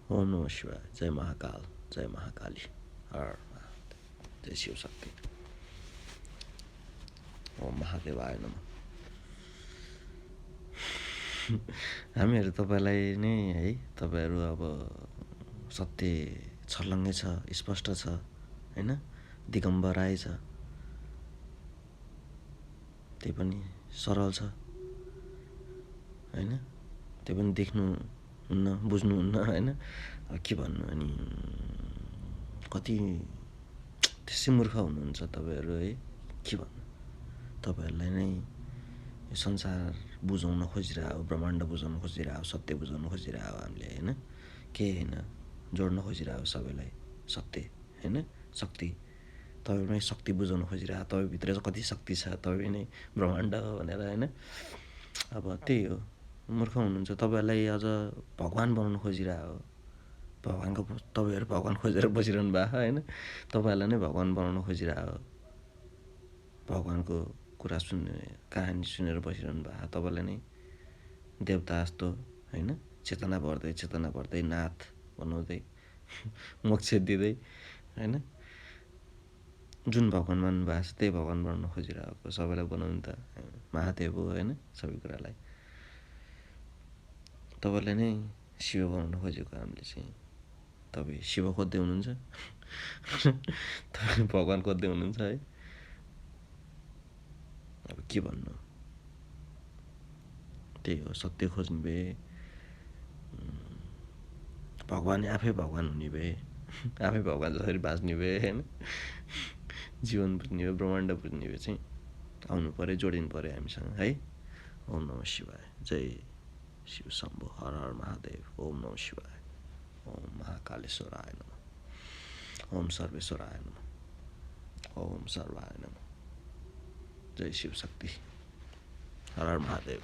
ओम नमः शिवाय। जय महाकाल, जय महाकाली, हर जय शिव शक्ति। ओम महादेवाय नमः। हामीहरू तपाईँलाई नै है, तपाईँहरू अब सत्य छर्लङ्गै छ, स्पष्ट छ हैन, दिगम्बराय छ, त्यही पनि सरल छ हैन, त्यो पनि देख्नुहुन्न, बुझ्नुहुन्न हैन। के भन्नु, अनि कति त्यसै मूर्ख हुनुहुन्छ तपाईँहरू है, के भन्नु। तपाईँहरूलाई नै यो संसार बुझाउन खोजिरहेको हो, ब्रह्माण्ड बुझाउन खोजिरहेको हो, सत्य बुझाउन खोजिरहेको हो हामीले हैन, केही होइन, जोड्न खोजिरहेको सबैलाई सत्य हैन, शक्ति। तपाईँमै शक्ति बुझाउन खोजिरहेको, तपाईँभित्र चाहिँ कति शक्ति छ, तपाईँ नै ब्रह्माण्ड हो भनेर हैन। अब त्यही हो, मूर्ख हुनुहुन्छ। तपाईँहरूलाई अझ भगवान बनाउन खोजिरहेको हो, भगवानको तपाईँहरू भगवान खोजेर बसिरहनु भएको होइन, तपाईँहरूलाई नै भगवान बनाउन खोजिरहेको हो, भगवानको कुरा सुन्ने कहानी सुनेर बसिरहनु भएको, तपाईँलाई नै देवता जस्तो होइन, चेतना भर्दै नाथ बनाउँदै मोक्ष दिँदै होइन, जुन भगवान मान्नु भएको छ त्यही भगवान बनाउन खोजिरहेको, सबैलाई बनाउनु त महादेव हो होइन। सबै कुरालाई तपाईँलाई नै शिव बनाउन खोजेको हामीले चाहिँ। तपाईँ शिव खोज्दै हुनुहुन्छ, तपाईँ भगवान खोज्दै हुनुहुन्छ है। अब के भन्नु, त्यही हो, सत्य खोज्ने भए भगवान आफै भगवान हुने भए, आफै भगवान जसरी बाँच्ने भए होइन, जीवन बुझ्ने भए, ब्रह्माण्ड बुझ्ने भए चाहिँ आउनु पऱ्यो, जोडिनु पऱ्यो हामीसँग है। ओम नमः शिवाय। जय शिव शम्भो, हर हर महादेव। ओम नमः शिवाय। ओम महाकालेश्वराय नमः। ओम सर्वेश्वराय नमः। ओम सर्वाय नमः। जय शिव शक्ति, हर हर महादेव।